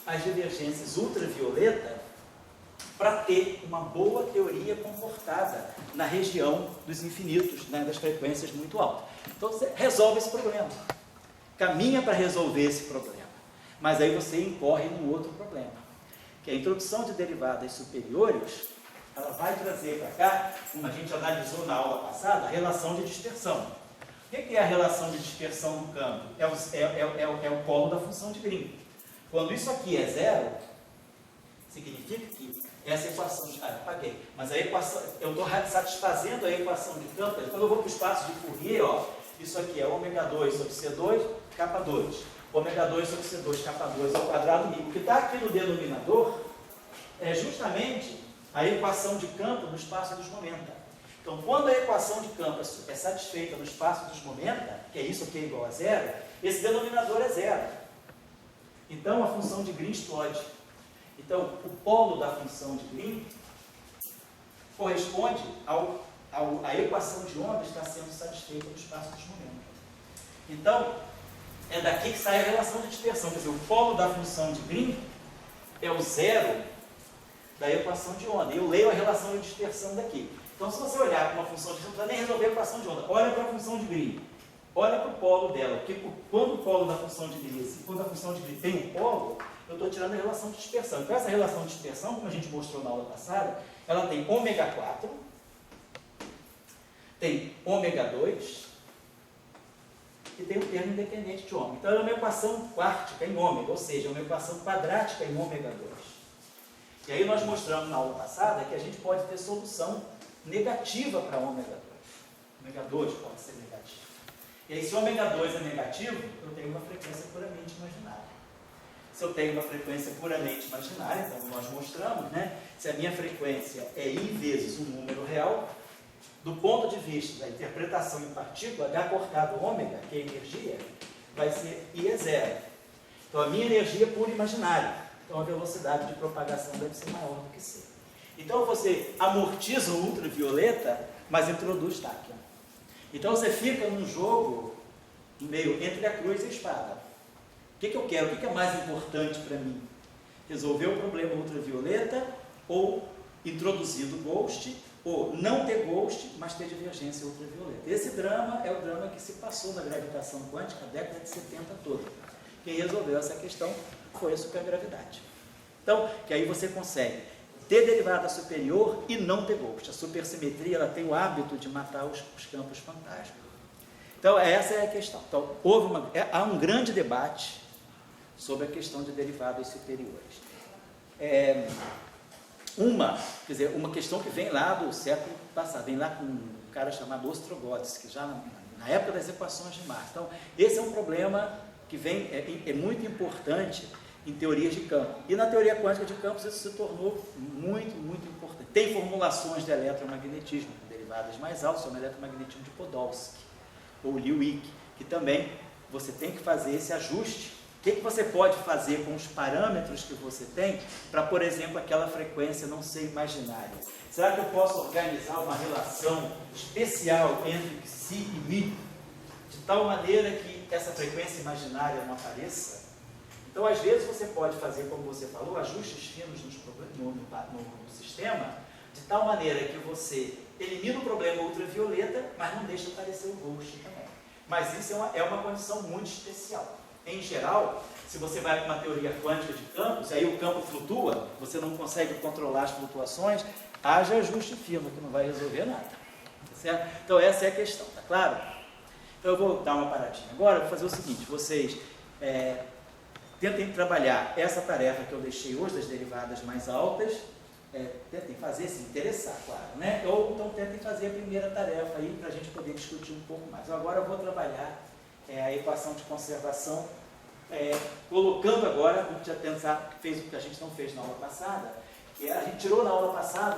as divergências ultravioleta para ter uma boa teoria comportada na região dos infinitos, né, das frequências muito altas. Então você resolve esse problema, caminha para resolver esse problema, mas aí você incorre num outro problema, que a introdução de derivadas superiores, ela vai trazer para cá, como a gente analisou na aula passada, a relação de dispersão. O que é a relação de dispersão do campo? É o polo da função de Green. Quando isso aqui é zero, significa que essa equação de... apaguei. Mas a equação, eu estou satisfazendo a equação de campo. Quando eu vou para o espaço de Fourier, ó, isso aqui é ômega 2 sobre C2, capa 2. Ômega 2 sobre C2, capa 2 ao quadrado mil. O que está aqui no denominador é justamente a equação de campo no espaço dos momenta. Então, quando a equação de campo é satisfeita no espaço dos momenta, que é isso aqui é igual a zero, esse denominador é zero. Então, a função de Green explode. Então, o polo da função de Green corresponde à equação de onda estar sendo satisfeita no espaço dos momentos. Então, é daqui que sai a relação de dispersão. Quer dizer, o polo da função de Green é o zero da equação de onda. E eu leio a relação de dispersão daqui. Então, se você olhar para uma função de Green, não precisa nem resolver a equação de onda. Olha para a função de Green. Olha para o polo dela. Porque quando o polo da função de Green, quando a função de Green tem um polo, eu estou tirando a relação de dispersão. Então, essa relação de dispersão, como a gente mostrou na aula passada, ela tem ômega 4, tem ômega 2 e tem o termo independente de ômega. Então, ela é uma equação quártica em ômega, ou seja, é uma equação quadrática em ômega 2. E aí nós mostramos na aula passada que a gente pode ter solução negativa para ômega 2. Ômega 2 pode ser negativo. E aí, se ômega 2 é negativo, eu tenho uma frequência puramente imaginária. Se eu tenho uma frequência puramente imaginária, então nós mostramos, né? Se a minha frequência é I vezes um número real, do ponto de vista da interpretação em partícula, H cortado ômega, que é energia, vai ser I é zero. Então a minha energia é pura imaginária. Então a velocidade de propagação deve ser maior do que C. Então você amortiza o ultravioleta, mas introduz táquio. Então você fica num jogo meio entre a cruz e a espada. O que eu quero? O que é mais importante para mim? Resolver o problema ultravioleta ou introduzir do ghost, ou não ter ghost, mas ter divergência ultravioleta. Esse drama é o drama que se passou na gravitação quântica a década de 70 toda. Quem resolveu essa questão foi a supergravidade. Então, que aí você consegue ter derivada superior e não ter ghost. A supersimetria, ela tem o hábito de matar os campos fantásticos. Então, essa é a questão. Então, há um grande debate sobre a questão de derivadas superiores. Uma questão que vem lá do século passado, vem lá com um cara chamado Ostrogotsky, já na época das equações de Marx. Então, esse é um problema que vem, é muito importante em teorias de campo. E na teoria quântica de campos isso se tornou muito, muito importante. Tem formulações de eletromagnetismo com derivadas mais altas, como o eletromagnetismo de Podolsky ou Lewick, que também você tem que fazer esse ajuste. O que você pode fazer com os parâmetros que você tem para, por exemplo, aquela frequência não ser imaginária? Será que eu posso organizar uma relação especial entre Si e Mi, de tal maneira que essa frequência imaginária não apareça? Então, às vezes, você pode fazer, como você falou, ajustes finos no sistema, de tal maneira que você elimina o problema ultravioleta, mas não deixa aparecer o ghost também. Mas isso é uma condição muito especial. Em geral, se você vai para uma teoria quântica de campos, aí o campo flutua, você não consegue controlar as flutuações, haja ajuste fino, que não vai resolver nada. Tá certo? Então, essa é a questão, tá claro? Então, eu vou dar uma paradinha. Agora, eu vou fazer o seguinte, vocês tentem trabalhar essa tarefa que eu deixei hoje, das derivadas mais altas, tentem fazer, se interessar, claro, né? Ou então tentem fazer a primeira tarefa aí, para a gente poder discutir um pouco mais. Agora eu vou trabalhar a equação de conservação, colocando agora, vamos já pensar, fez o que a gente não fez na aula passada, que a gente tirou na aula passada,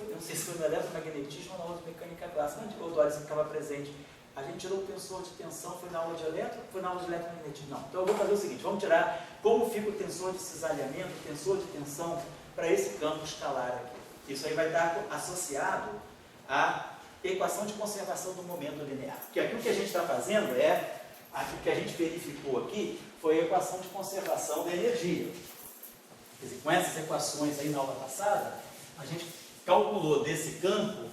eu não sei se foi no eletromagnetismo ou na aula de mecânica clássica, onde o Doris ficava presente. A gente tirou o tensor de tensão, foi na aula de elétron, foi na aula de eletromagnetismo? Não. Então eu vou fazer o seguinte, vamos tirar como fica o tensor de cisalhamento, o tensor de tensão para esse campo escalar aqui. Isso aí vai estar associado à equação de conservação do momento linear. Porque aqui o que a gente está fazendo o que a gente verificou aqui foi a equação de conservação da energia. Quer dizer, com essas equações aí na aula passada, a gente calculou desse campo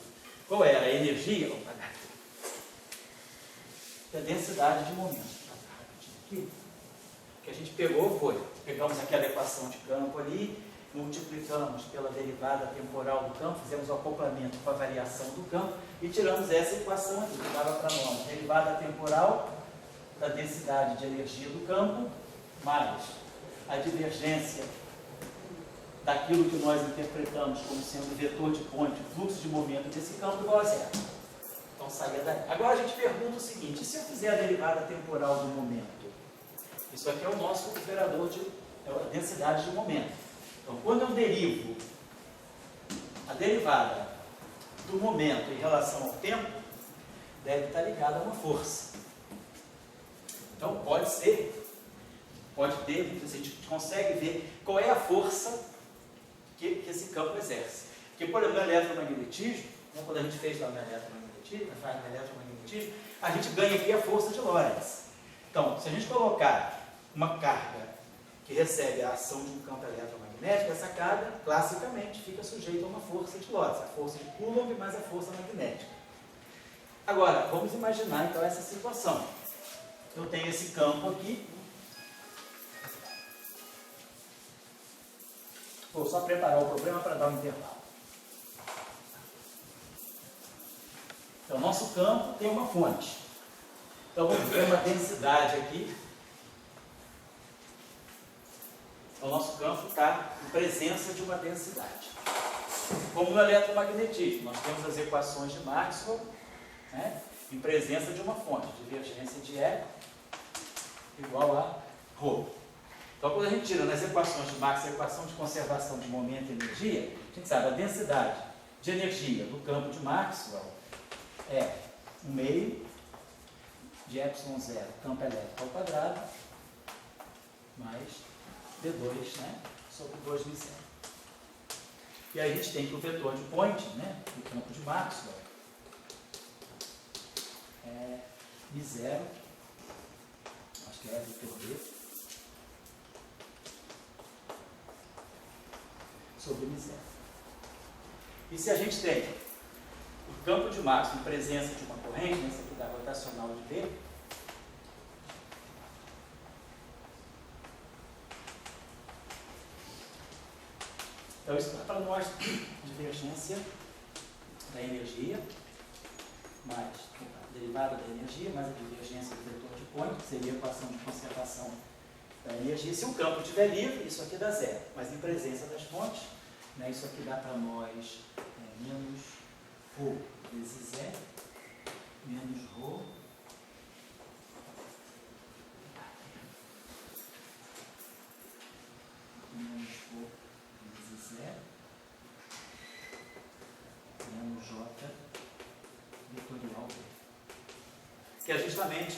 qual era a energia, e a densidade de momento. Aqui, o que a gente pegamos aquela equação de campo ali, multiplicamos pela derivada temporal do campo, fizemos o acoplamento com a variação do campo e tiramos essa equação aqui, que dava para nós derivada temporal da densidade de energia do campo, mais a divergência daquilo que nós interpretamos como sendo o vetor de ponte, o fluxo de momento desse campo igual a zero. Então saía daí. Agora a gente pergunta o seguinte, e se eu fizer a derivada temporal do momento? Isso aqui é o nosso operador de densidade de momento. Então, quando eu derivo a derivada do momento em relação ao tempo, deve estar ligada a uma força. Então, pode ter, a gente consegue ver qual é a força que esse campo exerce. Porque, por exemplo, no eletromagnetismo, né, quando a gente fez lá no eletromagnetismo, a gente ganha aqui a força de Lorentz. Então, se a gente colocar uma carga que recebe a ação de um campo eletromagnético, essa carga, classicamente, fica sujeita a uma força de Lorentz, a força de Coulomb mais a força magnética. Agora, vamos imaginar, então, essa situação. Eu tenho esse campo aqui. Vou só preparar o problema para dar um intervalo. Então, nosso campo tem uma fonte. Então, vamos ter uma densidade aqui. O nosso campo está em presença de uma densidade. Como no eletromagnetismo, nós temos as equações de Maxwell, né, em presença de uma fonte, divergência de E igual a ρ. Então, quando a gente tira nas equações de Maxwell a equação de conservação de momento e energia, a gente sabe a densidade de energia do campo de Maxwell é 1/2 de ε0, campo elétrico ao quadrado, mais D2, né, sobre 2μ0. E aí a gente tem que o vetor de point, né, do campo de Maxwell, é μ0, acho que é vetor B, sobre μ0. E se a gente tem o campo de Maxwell em presença de uma corrente, né, esse aqui dá rotacional de B, então isso dá para nós divergência da energia, mais a derivada da energia, mais a divergência do vetor de point, que seria a equação de conservação da energia. Se o campo estiver livre, isso aqui dá zero, mas em presença das fontes, né, isso aqui dá para nós menos ρ vezes E, menos ρ, menos ρ vezes E, menos J vetorial B, que é justamente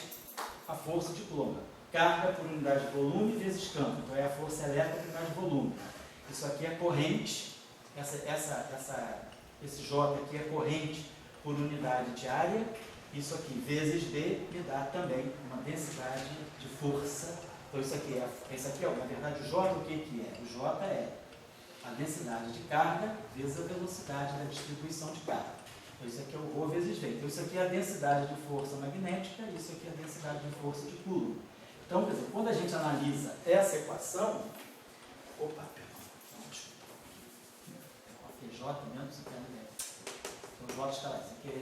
a força de Coulomb. Carga por unidade de volume vezes campo. Então é a força elétrica por unidade de volume. Isso aqui é corrente, esse J aqui é corrente por unidade de área. Isso aqui vezes D me dá também uma densidade de força. Então isso aqui na verdade o J o que é? O J é a densidade de carga vezes a velocidade da distribuição de carga. Então isso aqui é o ρ vezes V. Então isso aqui é a densidade de força magnética, isso aqui é a densidade de força de Coulomb. Então, quer dizer, quando a gente analisa essa equação, J menos então J está lá, isso aqui é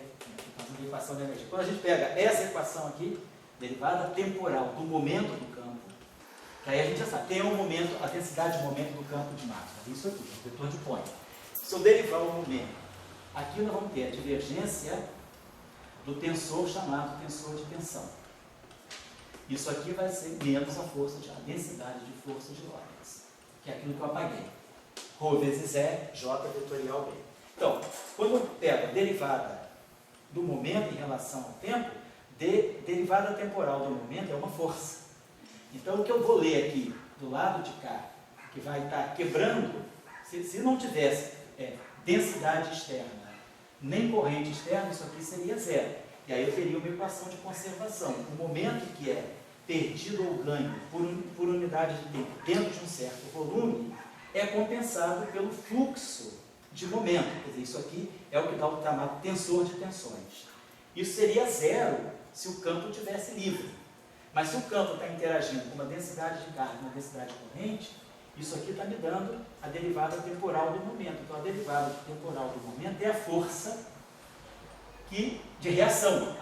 fazendo a equação da energia. Quando a gente pega essa equação aqui, derivada temporal do momento do campo, que aí a gente já sabe, tem um momento, a densidade de momento do campo de Maxwell, isso aqui, o vetor de point. Se eu derivar o momento, aqui nós vamos ter a divergência do tensor chamado tensor de tensão. Isso aqui vai ser menos a densidade de força de Lorentz, que é aquilo que eu apaguei. Ρ vezes E, J vetorial B. Então, quando eu pego a derivada do momento em relação ao tempo, derivada temporal do momento é uma força. Então, o que eu vou ler aqui do lado de cá, que vai estar quebrando, se não tivesse densidade externa, nem corrente externa, isso aqui seria zero. E aí eu teria uma equação de conservação. O momento que é perdido ou ganho por unidade de tempo dentro de um certo volume, é compensado pelo fluxo de momento. Quer dizer, isso aqui é o que dá o chamado tensor de tensões. Isso seria zero se o campo estivesse livre. Mas se o campo está interagindo com uma densidade de carga e uma densidade corrente, isso aqui está me dando a derivada temporal do momento. Então, a derivada temporal do momento é a força de reação.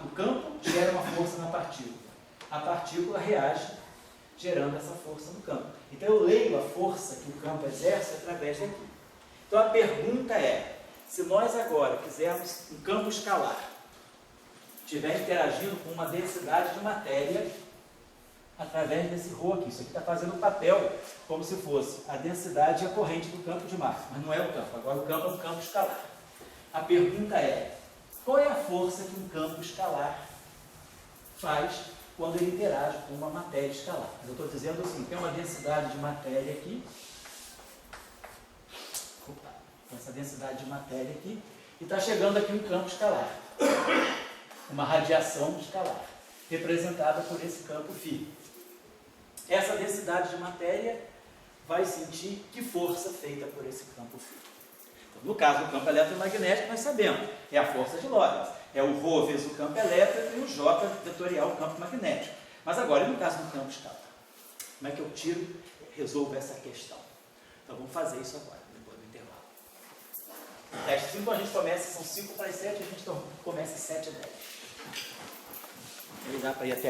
O campo gera uma força na partícula. A partícula reage gerando essa força no campo. Então, eu leio a força que o campo exerce através daqui. Então, a pergunta é, se nós agora quisermos um campo escalar, estiver interagindo com uma densidade de matéria através desse ρ aqui. Isso aqui está fazendo o papel como se fosse a densidade e a corrente do campo de Massa, mas não é o campo. Agora o campo é um campo escalar. A pergunta é, qual é a força que um campo escalar faz quando ele interage com uma matéria escalar? Eu estou dizendo assim, tem uma densidade de matéria aqui, essa densidade de matéria aqui, e está chegando aqui um campo escalar, uma radiação escalar, representada por esse campo φ. Essa densidade de matéria vai sentir que força feita por esse campo φ. Então, no caso do campo eletromagnético, nós sabemos, é a força de Lorentz, é o ρ vezes o campo elétrico e o J vetorial o campo magnético. Mas agora, e no caso do campo escalar? Como é que eu resolvo essa questão? Então vamos fazer isso agora, depois do intervalo. No teste 5 a gente começa, são 5 para as 7, a gente começa às 7h10. Aí dá para ir até